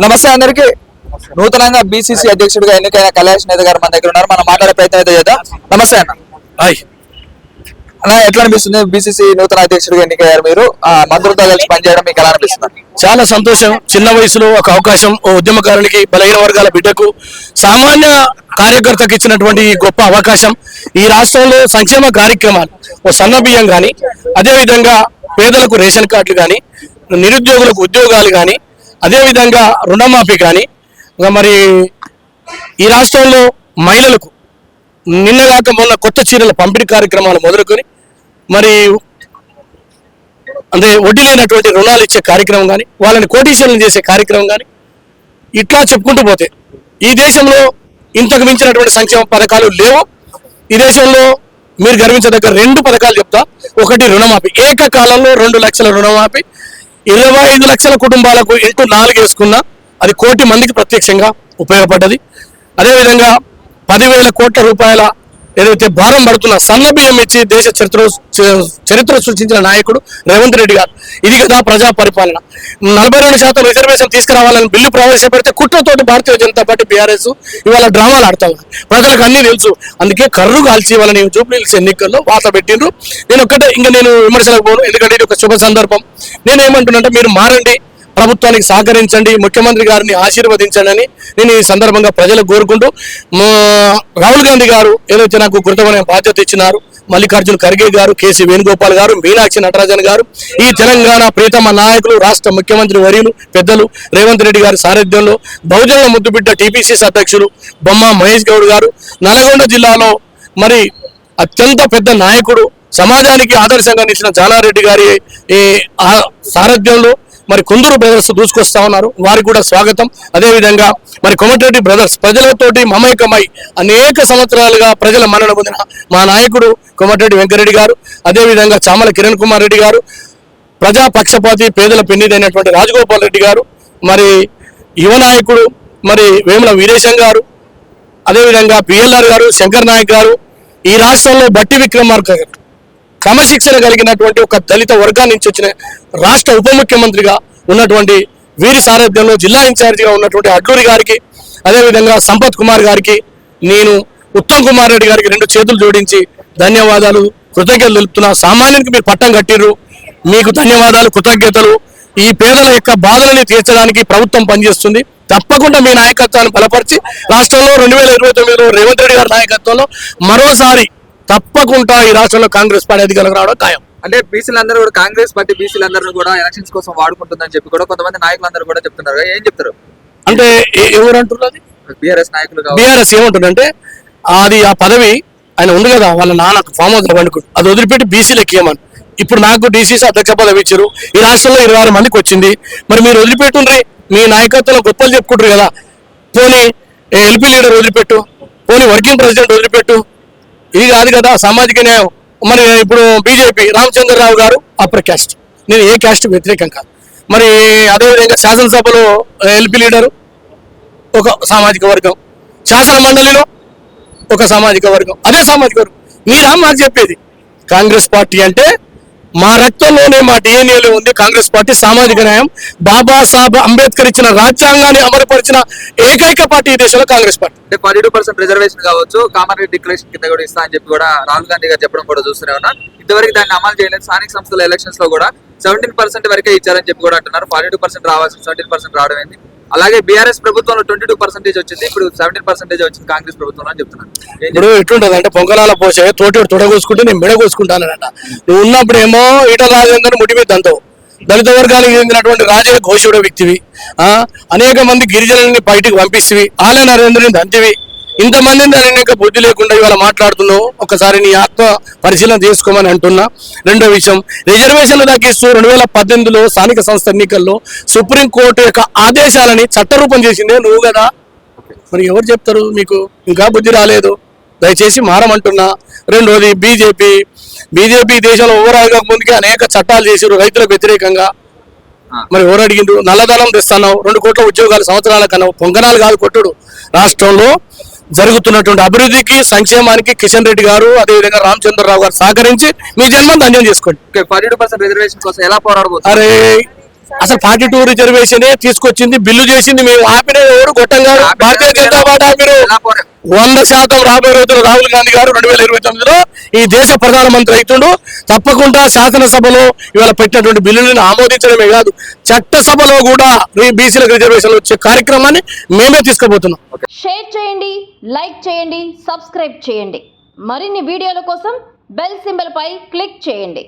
నమస్తే అందరికి. నూతనంగా బీసీసీ అధ్యక్షుడిగా ఎన్నికైన కైలాష్ నేత గారు మన దగ్గర ఉన్నారు. మనం మాట్లాడే ప్రయత్నం అయితే చేద్దాం. నమస్తే అన్న. అన్న, ఎట్లా అనిపిస్తుంది బీసీసీ నూతన అధ్యక్షుడిగా ఎన్నికయ్యారు మీరు? మంత్రులతో కలిసి పనిచేయడం మీకు ఎలా అనిపిస్తుంది? చాలా సంతోషం. చిన్న వయసులో ఒక అవకాశం, ఓ ఉద్యమకారునికి, బలహీన వర్గాల బిడ్డకు, సామాన్య కార్యకర్తకు ఇచ్చినటువంటి గొప్ప అవకాశం. ఈ రాష్ట్రంలో సంక్షేమ కార్యక్రమాలు, ఓ సన్న బియ్యం కానీ, అదేవిధంగా పేదలకు రేషన్ కార్డులు కానీ, నిరుద్యోగులకు ఉద్యోగాలు కానీ, అదేవిధంగా రుణమాఫీ కానీ, మరి ఈ రాష్ట్రంలో మహిళలకు నిన్నగాక మొన్న కొత్త చీరల పంపిణీ కార్యక్రమాలు మొదలుకొని, మరి అంటే వడ్డీ లేనటువంటి రుణాలు ఇచ్చే కార్యక్రమం కానీ, వాళ్ళని కోటీశ్వరులను చేసే కార్యక్రమం కానీ, ఇట్లా చెప్పుకుంటూ పోతే ఈ దేశంలో ఇంతకు మించినటువంటి సంక్షేమ పథకాలు లేవు. ఈ దేశంలో మీరు గర్వించదగ్గర 2 పథకాలు చెప్తా. ఒకటి రుణమాఫీ, ఏకకాలంలో 2 లక్షల రుణమాఫీ, 25 లక్షల కుటుంబాలకు ఇంటూ 4 వేసుకున్నా అది 1 కోటి మందికి ప్రత్యక్షంగా ఉపయోగపడ్డది. అదేవిధంగా 10,000 కోట్ల రూపాయల ఏదైతే భారం పడుతున్న సన్న బియ్యం ఇచ్చి దేశ చరిత్ర సృష్టించిన నాయకుడు రేవంత్ రెడ్డి గారు. ఇది కదా ప్రజా పరిపాలన. 42% రిజర్వేషన్ తీసుకురావాలని bill ప్రవేశపెడితే కుట్రతోటి Bharatiya Janata party BRS ఇవాళ డ్రామాలు ఆడతాం. ప్రజలకు అన్ని తెలుసు. అందుకే కర్రు కాల్చి వాళ్ళని జూబ్లీహిల్స్ ఎన్నికల్లో వాత పెట్టిండ్రు. నేను విమర్శలకు పోను, ఎందుకంటే ఇది ఒక శుభ సందర్భం. నేనేమంటున్నానంటే మీరు మారండి, ప్రభుత్వానికి సహకరించండి, ముఖ్యమంత్రి గారిని ఆశీర్వదించండి అని నేను ఈ సందర్భంగా ప్రజలకు కోరుకుంటూ, రాహుల్ గాంధీ గారు ఏదైతే నాకు గురుతమైన బాధ్యత ఇచ్చినారు, మల్లికార్జున ఖర్గే గారు, కేసీ వేణుగోపాల్ గారు, మీనాక్షి నటరాజన్ గారు, ఈ తెలంగాణ ప్రీతమ నాయకులు, రాష్ట్ర ముఖ్యమంత్రి వర్యులు పెద్దలు రేవంత్ రెడ్డి గారి సారథ్యంలో బహుజనుల ముద్దుబిడ్డ టీపీసీసీ అధ్యక్షులు బొమ్మ మహేష్ గౌడ్ గారు, నల్గొండ జిల్లాలో మరి అత్యంత పెద్ద నాయకుడు, సమాజానికి ఆదర్శంగా నిలిచిన జానారెడ్డి గారి సారథ్యంలో మరి కొందరు బ్రదర్స్ దూసుకొస్తా ఉన్నారు. వారికి కూడా స్వాగతం. అదేవిధంగా మరి కోమటిరెడ్డి బ్రదర్స్ ప్రజలతోటి మమేకమై అనేక సంవత్సరాలుగా ప్రజల మన్నన పొందిన మా నాయకుడు కోమటిరెడ్డి వెంకరెడ్డి గారు, అదేవిధంగా చామల కిరణ్ కుమార్ రెడ్డి గారు, ప్రజా పక్షపాతి పేదల పెన్నిదైనటువంటి రాజగోపాల్ రెడ్డి గారు, మరి యువ నాయకుడు మరి వేముల వీరేశం గారు, అదేవిధంగా పిఎల్ఆర్ గారు, శంకర్ నాయక్ గారు, ఈ రాష్ట్రంలో బట్టి విక్రమార్క గారు, క్రమశిక్షణ కలిగినటువంటి ఒక దళిత వర్గాన్ని నుంచి వచ్చిన రాష్ట్ర ఉప ముఖ్యమంత్రిగా ఉన్నటువంటి వీరి సారథ్యంలో జిల్లా ఇన్ఛార్జిగా ఉన్నటువంటి అడ్లూరి గారికి, అదేవిధంగా సంపత్ కుమార్ గారికి, నేను ఉత్తమ్ కుమార్ రెడ్డి గారికి 2 చేతులు జోడించి ధన్యవాదాలు, కృతజ్ఞతలు తెలుపుతున్నా. సామాన్యునికి మీరు పట్టం కట్టిర్రు, మీకు ధన్యవాదాలు, కృతజ్ఞతలు. ఈ పేదల యొక్క బాధలని తీర్చడానికి ప్రభుత్వం పనిచేస్తుంది. తప్పకుండా మీ నాయకత్వాన్ని బలపరిచి రాష్ట్రంలో 2029లో రేవంత్ రెడ్డి గారి నాయకత్వంలో మరోసారి తప్పకుండా ఈ రాష్ట్రంలో కాంగ్రెస్ పార్టీ అధికారంలోకి రావడం ఖాయం. అంటే బీసీలందరూ కూడా కాంగ్రెస్ పార్టీ బీసీలందరూ కూడా ఎలక్షన్స్ కోసం వాడుకుంటుందని చెప్పి కూడా కొంతమంది నాయకులందరూ కూడా చెప్తున్నారు. ఏం చెప్తారు? అంటే ఎవరు అంటున్నది? బీఆర్ఎస్ నాయకులు. బీఆర్ఎస్ ఏమంటుందంటే అది ఆ పదవి ఆయన ఉంది కదా, వాళ్ళ నాన్నకు ఫామ్ హౌస్ పండుకుంటు అది వదిలిపెట్టి బీసీలకు ఇవ్వమని. ఇప్పుడు నాకు డీసీసీ అధ్యక్ష పదవి ఇచ్చారు. ఈ రాష్ట్రంలో 26 మందికి వచ్చింది. మరి మీరు వదిలిపెట్టుండ్రి, మీ నాయకత్వంలో గొప్పలు చెప్పుకుంటారు కదా. పోనీ ఎల్పీ లీడర్ వదిలిపెట్టు, పోనీ వర్కింగ్ ప్రెసిడెంట్ వదిలిపెట్టు. ఇది కాదు కదా సామాజిక న్యాయం. మరి ఇప్పుడు బీజేపీ రామచంద్రరావు గారు అప్పర్ క్యాస్ట్, నేను ఏ క్యాస్ట్ వ్యతిరేకం కాదు. మరి అదేవిధంగా శాసనసభలో ఎల్పీ లీడరు ఒక సామాజిక వర్గం, శాసన మండలిలో ఒక సామాజిక వర్గం, అదే సామాజిక వర్గం. మీరా మాకు చెప్పేది? కాంగ్రెస్ పార్టీ అంటే మా రక్తంలోనే, మా డిఎన్ఏలో ఉంది కాంగ్రెస్ పార్టీ. సామాజిక న్యాయం, బాబాసాహెబ్ అంబేద్కర్ ఇచ్చిన రాజ్యాంగాన్ని అమలుపరిచిన ఏకైక పార్టీ ఈ దేశంలో కాంగ్రెస్ పార్టీ. అంటే 42% రిజర్వేషన్ కావచ్చు, కామన్ డిక్లరేషన్ కింద కూడా ఇస్తా అని చెప్పి కూడా రాహుల్ గాంధీ గారు చెప్పడం కూడా చూస్తూనే ఉన్నా. ఇంతవరకు దాన్ని అమలు చేయలేదు. స్థానిక సంస్థల ఎలక్షన్స్ లో కూడా 17% వరకే ఇచ్చారని చెప్పి కూడా అంటున్నారు. 42% రావాల్సిన 17% రావడం ఏంది? అలాగే బీఆర్ఎస్ ప్రభుత్వంలో 22% వచ్చింది, ఇప్పుడు 17% వచ్చింది కాంగ్రెస్ ప్రభుత్వంలో అని చెప్తున్నారు. ఇప్పుడు ఎట్లుంటది అంటే పొంగనాల పోసే తోటి తొడగోసుకుంటే నేను మెడగోసుకుంటానంట. నువ్వు ఉన్నప్పుడు ఏమో ఈటల రాజేందర్ ముడి మీద అంటావు. దళిత వర్గానికి చెందినటువంటి రాజయ్య ఘోషుడు వ్యక్తివి, అనేక మంది గిరిజనుల్ని బయటికి పంపిస్తేవి, ఆలయ నరేంద్రుని దంతివి, ఇంతమందిని అనేక బుద్ధి లేకుండా ఇవాళ మాట్లాడుతున్నావు. ఒకసారి నీ ఆత్మ పరిశీలన చేసుకోమని అంటున్నా. రెండో విషయం, రిజర్వేషన్లు తగ్గిస్తూ 2018లో స్థానిక సంస్థ ఎన్నికల్లో సుప్రీంకోర్టు యొక్క ఆదేశాలని చట్టరూపం చేసిందే నువ్వు కదా. మరి ఎవరు చెప్తారు మీకు? ఇంకా బుద్ధి రాలేదు, దయచేసి మారమంటున్నా. రెండోది బీజేపీ దేశంలో ఓవరాల్గా ముందుకే అనేక చట్టాలు చేసారు రైతులకు వ్యతిరేకంగా. మరి ఎవరు అడిగిండ్రు? నల్లధనం తెస్తున్నావు, 2 కోట్ల ఉద్యోగాలు సంవత్సరాల కన్నా. పొంగనాలు కాదు కొట్టుడు. రాష్ట్రంలో జరుగుతున్నటువంటి అభివృద్ధికి, సంక్షేమానికి కిషన్ రెడ్డి గారు, అదేవిధంగా రామచంద్రరావు గారు సహకరించి మీ జన్మం ధన్యం చేసుకోండి. 42% రిజర్వేషన్ కోసం ఎలా పోరాడబోతున్నారు? అరే అసలు 42 రిజర్వేషన్ తీసుకొచ్చింది, బిల్లు చేసింది మేము, ఆపిన ఎవరు గొట్టంగా భారతీయ జనతా పార్టీ ఆపిరు. 100% రాబోయే రోజుల్లో రాహుల్ గాంధీ గారు 2029లో ఈ దేశ ప్రధానమంత్రి అవుతుండు. తప్పకుండా శాసనసభలో ఇవాళ పెట్టినటువంటి బిల్లులను ఆమోదించడమే కాదు, చట్టసభలో కూడా బీసీలకు రిజర్వేషన్లు వచ్చే కార్యక్రమాన్ని మేమే తీసుకుపోతున్నాం. షేర్ చేయండి, లైక్ చేయండి, సబ్స్క్రైబ్ చేయండి. మరిన్ని వీడియోల కోసం బెల్ సింబల్ పై క్లిక్ చేయండి.